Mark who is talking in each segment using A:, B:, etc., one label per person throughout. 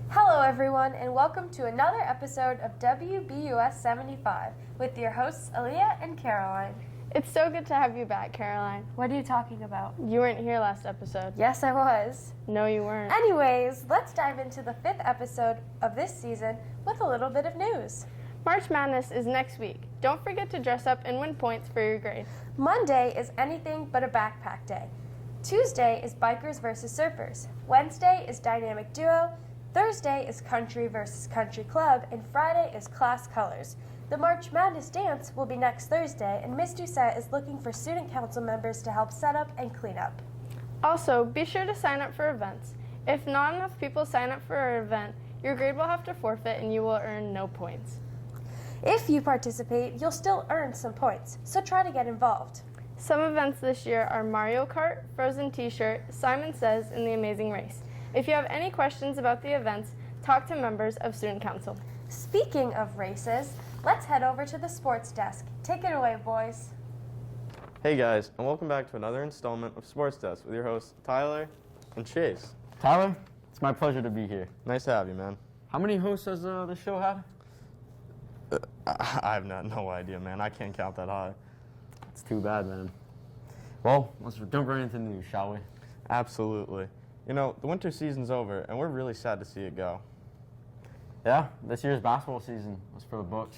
A: Hello everyone, and welcome to another episode of Wbus 75 with your hosts Aaliyah and Caroline.
B: It's so good to have you back, Caroline.
A: What are you talking about?
B: You weren't here last episode.
A: Yes, I was.
B: No, you weren't.
A: Anyways, let's dive into the 5th episode of this season with a little bit of news.
B: March Madness is next week. Don't forget to dress up and win points for your grade.
A: Monday is anything but a backpack day. Tuesday is bikers versus surfers. Wednesday is dynamic duo. Thursday is country versus country club, and Friday is class colors. The March Madness dance will be next Thursday, and Ms. Doucette is looking for student council members to help set up and clean up.
B: Also, be sure to sign up for events. If not enough people sign up for an event, your grade will have to forfeit and you will earn no points.
A: If you participate, you'll still earn some points, so try to get involved.
B: Some events this year are Mario Kart, Frozen T-shirt, Simon Says, and The Amazing Race. If you have any questions about the events, talk to members of Student Council.
A: Speaking of races, let's head over to the sports desk. Take it away, boys.
C: Hey guys, and welcome back to another installment of Sports Desk with your hosts Tyler and Chase.
D: Tyler, it's my pleasure to be here.
C: Nice to have you, man.
D: How many hosts has the show had?
C: I have no idea, man. I can't count that high.
D: It's too bad, man. Well, let's jump right into the news, shall we?
C: Absolutely. You know, the winter season's over, and we're really sad to see it go.
D: Yeah, this year's basketball season was for the books.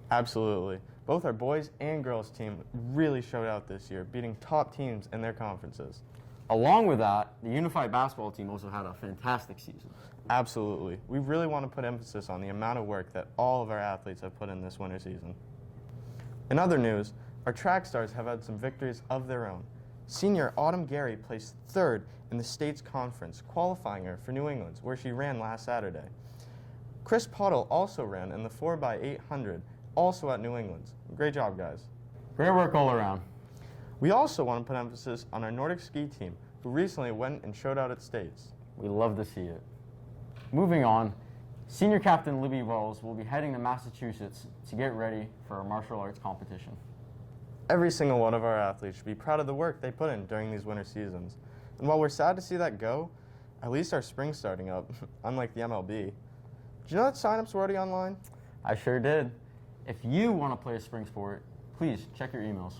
C: Absolutely. Both our boys and girls team really showed out this year, beating top teams in their conferences.
D: Along with that, the unified basketball team also had a fantastic season.
C: Absolutely. We really want to put emphasis on the amount of work that all of our athletes have put in this winter season. In other news, our track stars have had some victories of their own. Senior Autumn Gary placed 3rd in the state's conference, qualifying her for New England's, where she ran last Saturday. Chris Pottle also ran in the 4x800, also at New England's. Great job, guys.
D: Great work all around.
C: We also want to put emphasis on our Nordic ski team, who recently went and showed out at states.
D: We love to see it. Moving on, senior captain Libby Wells will be heading to Massachusetts to get ready for a martial arts competition.
C: Every single one of our athletes should be proud of the work they put in during these winter seasons. And while we're sad to see that go, at least our spring's starting up, unlike the MLB. Did you know that signups were already online?
D: I sure did. If you want to play a spring sport, please check your emails.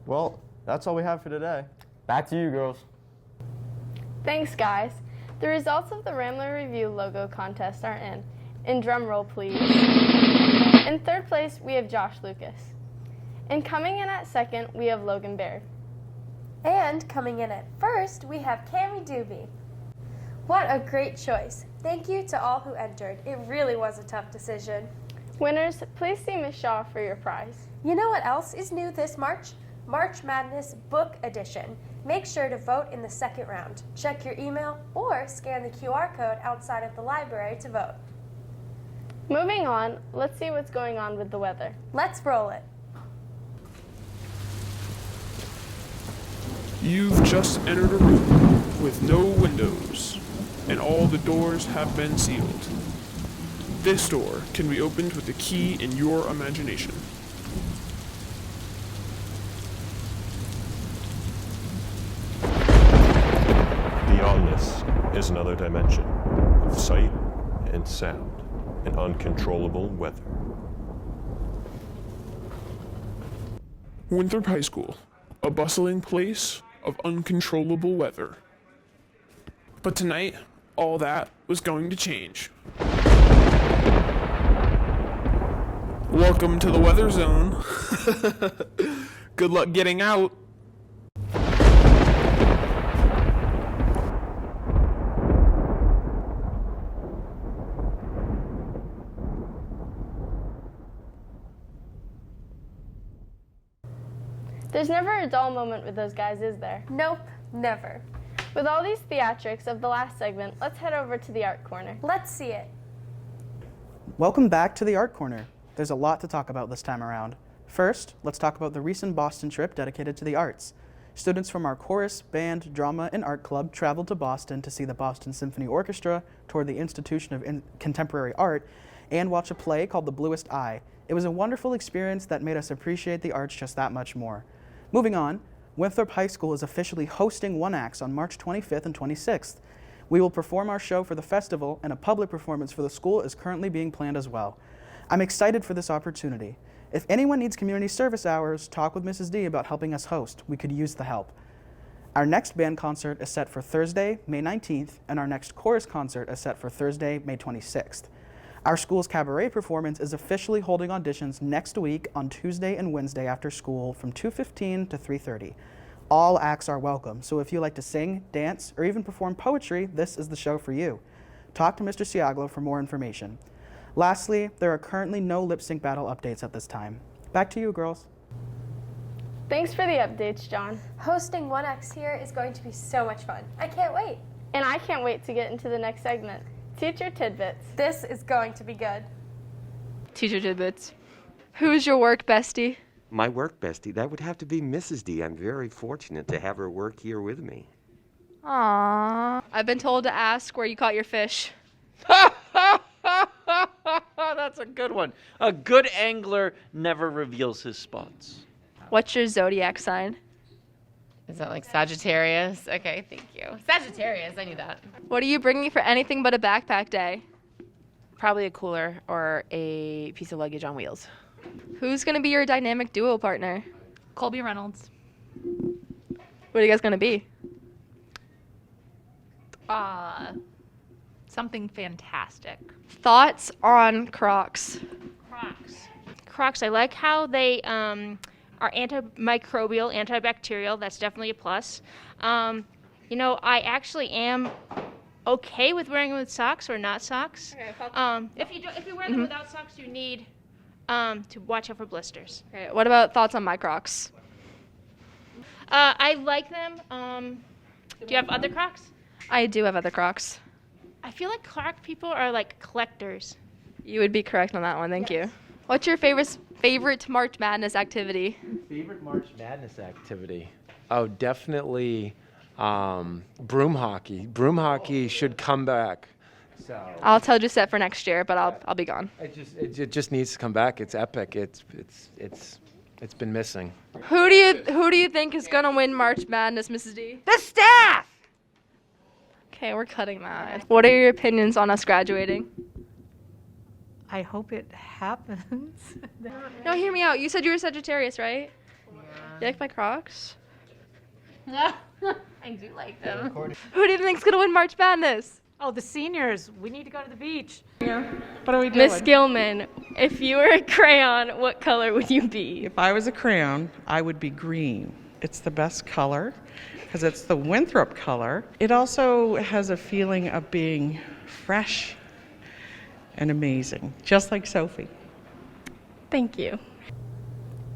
C: Well, that's all we have for today.
D: Back to you, girls.
B: Thanks, guys. The results of the Rambler Review logo contest are in. In drum roll, please. In 3rd place, we have Josh Lucas. And coming in at 2nd, we have Logan Baird.
A: And coming in at 1st, we have Cami Doobie. What a great choice. Thank you to all who entered. It really was a tough decision.
B: Winners, please see Ms. Shaw for your prize.
A: You know what else is new this March? March Madness Book Edition. Make sure to vote in the 2nd round. Check your email or scan the QR code outside of the library to vote.
B: Moving on, let's see what's going on with the weather.
A: Let's roll it.
E: You've just entered a room with no windows, and all the doors have been sealed. This door can be opened with a key in your imagination.
F: Beyond this is another dimension of sight and sound and uncontrollable weather.
E: Winthrop High School, a bustling place of uncontrollable weather. But tonight, all that was going to change. Welcome to the weather zone. Good luck getting out.
B: There's never a dull moment with those guys, is there?
A: Nope, never.
B: With all these theatrics of the last segment, let's head over to the art corner.
A: Let's see it.
G: Welcome back to the Art Corner. There's a lot to talk about this time around. First, let's talk about the recent Boston trip dedicated to the arts. Students from our chorus, band, drama, and art club traveled to Boston to see the Boston Symphony Orchestra, tour the Institution of Contemporary Art, and watch a play called The Bluest Eye. It was a wonderful experience that made us appreciate the arts just that much more. Moving on, Winthrop High School is officially hosting One Acts on March 25th and 26th. We will perform our show for the festival, and a public performance for the school is currently being planned as well. I'm excited for this opportunity. If anyone needs community service hours, talk with Mrs. D about helping us host. We could use the help. Our next band concert is set for Thursday, May 19th, and our next chorus concert is set for Thursday, May 26th. Our school's cabaret performance is officially holding auditions next week on Tuesday and Wednesday after school from 2:15 to 3:30. All acts are welcome, so if you like to sing, dance, or even perform poetry, this is the show for you. Talk to Mr. Siaglo for more information. Lastly, there are currently no lip sync battle updates at this time. Back to you, girls.
B: Thanks for the updates, John.
A: Hosting 1X here is going to be so much fun. I can't wait.
B: And I can't wait to get into the next segment, Teacher Tidbits.
A: This is going to be good.
H: Teacher Tidbits. Who's your work bestie?
I: My work bestie, that would have to be Mrs. D. I'm very fortunate to have her work here with me.
H: Aww. I've been told to ask where you caught your fish.
J: That's a good one. A good angler never reveals his spots.
H: What's your zodiac sign?
K: Is that like Sagittarius? Okay, thank you. Sagittarius, I knew that.
H: What are you bringing for anything but a backpack day?
K: Probably a cooler or a piece of luggage on wheels.
H: Who's going to be your dynamic duo partner?
L: Colby Reynolds.
H: What are you guys going to be?
L: Something fantastic.
H: Thoughts on Crocs?
M: Crocs, I like how they are antimicrobial, antibacterial. That's definitely a plus. I actually am okay with wearing them with socks or not socks.
H: Okay,
M: if you wear them without socks, you need to watch out for blisters.
H: Okay, what about thoughts on my Crocs?
M: I like them. Do you have other Crocs?
H: I do have other Crocs.
M: I feel like Croc people are like collectors.
H: You would be correct on that one, thank you. What's your favorite March Madness activity?
N: Favorite March Madness activity? Oh, definitely broom hockey. Broom hockey should come back. So
H: I'll tell you set for next year, but I'll be gone.
N: it just needs to come back. It's epic. It's been missing.
H: Who do you think is gonna win March Madness, Mrs. D?
L: The staff!
H: Okay, we're cutting that. What are your opinions on us graduating?
L: I hope it happens.
H: No, hear me out. You said you were Sagittarius, right? Yeah. You like my Crocs?
K: I do like them.
H: Who do you think's gonna win March Madness?
L: Oh, the seniors. We need to go to the beach.
O: What are we doing?
H: Miss Gilman, if you were a crayon, what color would you be?
O: If I was a crayon, I would be green. It's the best color because it's the Winthrop color. It also has a feeling of being fresh and amazing, just like Sophie.
B: Thank you.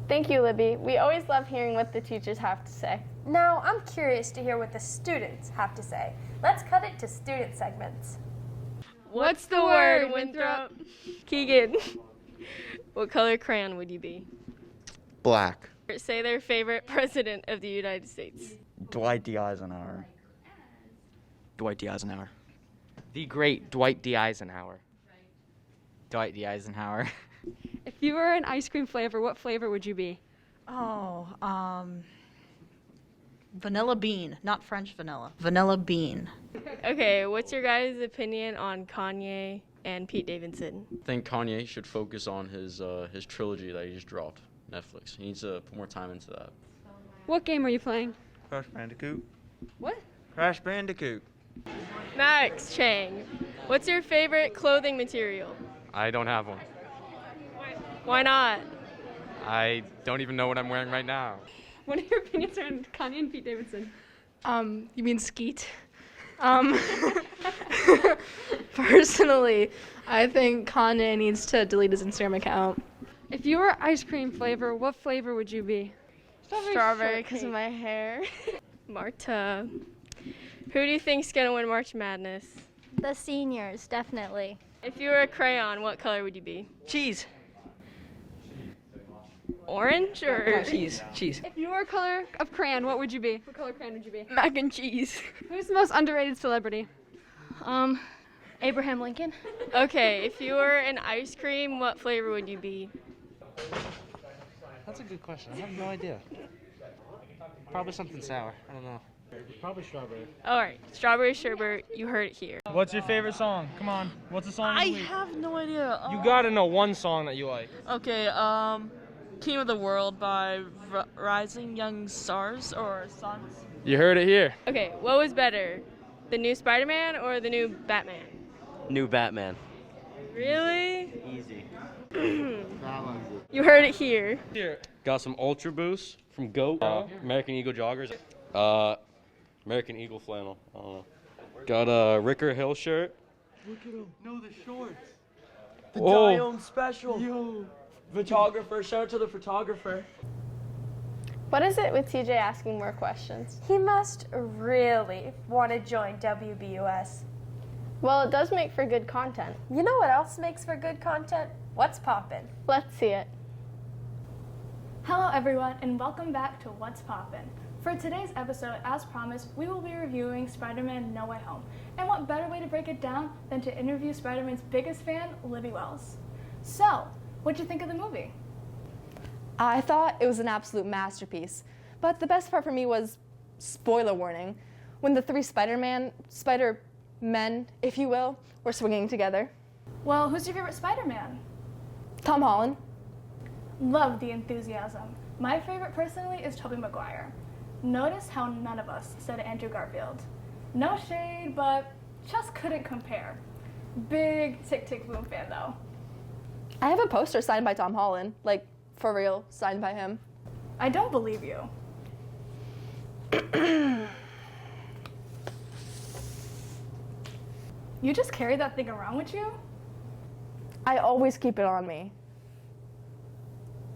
B: Thank you, Libby. We always love hearing what the teachers have to say.
A: Now, I'm curious to hear what the students have to say. Let's cut it to student segments.
H: What's the word, Winthrop? Keegan, what color crayon would you be?
C: Black.
H: Say their favorite president of the United States.
P: Dwight D. Eisenhower.
Q: Dwight D. Eisenhower.
R: The great Dwight D. Eisenhower.
Q: Dwight D. Eisenhower.
S: If you were an ice cream flavor, what flavor would you be?
L: Vanilla bean, not French vanilla. Vanilla bean.
H: Okay, what's your guys' opinion on Kanye and Pete Davidson?
T: I think Kanye should focus on his trilogy that he just dropped, Netflix. He needs to put more time into that.
S: What game are you playing?
P: Crash Bandicoot.
S: What?
P: Crash Bandicoot.
H: Max Chang, what's your favorite clothing material?
U: I don't have one.
H: Why not?
U: I don't even know what I'm wearing right now.
S: What are your opinions on Kanye and Pete Davidson?
H: You mean Skeet? Personally, I think Kanye needs to delete his Instagram account.
S: If you were ice cream flavor, what flavor would you be?
H: Strawberry because of my hair. Marta, who do you think's gonna win March Madness?
V: The seniors, definitely.
H: If you were a crayon, what color would you be?
Q: Cheese.
H: Orange or
Q: cheese?
S: If you were a color of crayon, what would you be? What color crayon would you be?
H: Mac and cheese.
S: Who's the most underrated celebrity?
V: Abraham Lincoln.
H: Okay, if you were an ice cream, what flavor would you be?
Q: That's a good question. I have no idea. Probably something sour. I don't know.
D: Probably strawberry.
H: All right, strawberry sherbet. You heard it here.
D: What's your favorite song? Come on. What's the song of the week?
F: have no idea.
D: You gotta know one song that you like.
F: Okay, King of the World by Rising Young Stars or Suns.
D: You heard it here.
H: Okay, what was better, the new Spider-Man or the new Batman?
W: New Batman.
H: Really?
W: Easy.
H: You heard it here.
U: Got some Ultra Boost from GOAT, American Eagle joggers. American Eagle flannel. I don't know. Got a Ricker Hill shirt.
F: Look at him. No, the shorts.
U: The
F: Diome special. Yo. Photographer. Shout out to the photographer.
B: What is it with TJ asking more questions?
A: He must really want to join WBUS.
B: Well, it does make for good content.
A: You know what else makes for good content? What's Poppin'?
B: Let's see it.
X: Hello everyone and welcome back to What's Poppin'. For today's episode, as promised, we will be reviewing Spider-Man No Way Home. And what better way to break it down than to interview Spider-Man's biggest fan, Libby Wells. So, what'd you think of the movie?
Y: I thought it was an absolute masterpiece. But the best part for me was, spoiler warning, when the three Spider-Men, if you will, were swinging together.
X: Well, who's your favorite Spider-Man?
Y: Tom Holland.
X: Love the enthusiasm. My favorite personally is Tobey Maguire. Notice how none of us said Andrew Garfield. No shade, but just couldn't compare. Big Tick Tick Boom fan though.
Y: I have a poster signed by Tom Holland, like for real, signed by him.
X: I don't believe you. You just carry that thing around with you?
Y: I always keep it on me.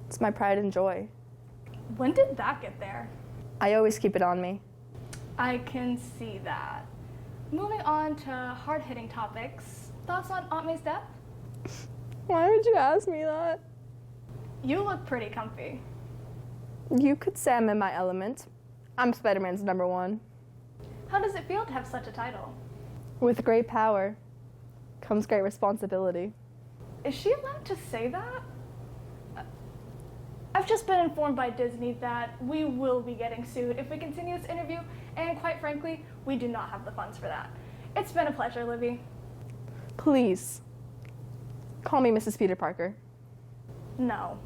Y: It's my pride and joy.
X: When did that get there?
Y: I always keep it on me.
X: I can see that. Moving on to hard-hitting topics. Thoughts on Aunt May's death?
Y: Why would you ask me that?
X: You look pretty comfy.
Y: You could say I'm in my element. I'm Spider-Man's #1.
X: How does it feel to have such a title?
Y: With great power comes great responsibility.
X: Is she allowed to say that? I've just been informed by Disney that we will be getting sued if we continue this interview, and quite frankly, we do not have the funds for that. It's been a pleasure, Libby.
Y: Please, call me Mrs. Peter Parker.
X: No.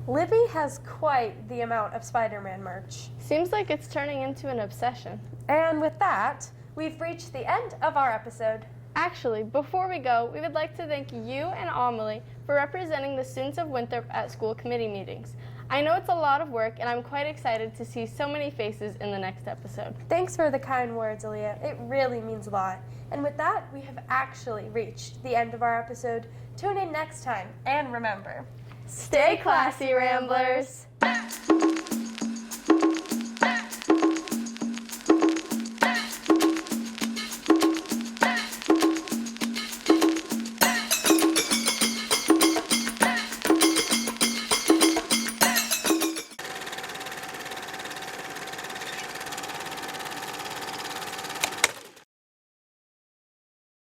A: Libby has quite the amount of Spider-Man merch.
B: Seems like it's turning into an obsession.
A: And with that, we've reached the end of our episode.
B: Actually, before we go, we would like to thank you and Amelie for representing the students of Winthrop at school committee meetings. I know it's a lot of work, and I'm quite excited to see so many faces in the next episode.
A: Thanks for the kind words, Aaliyah. It really means a lot. And with that, we have actually reached the end of our episode. Tune in next time, and remember,
B: stay classy, Ramblers!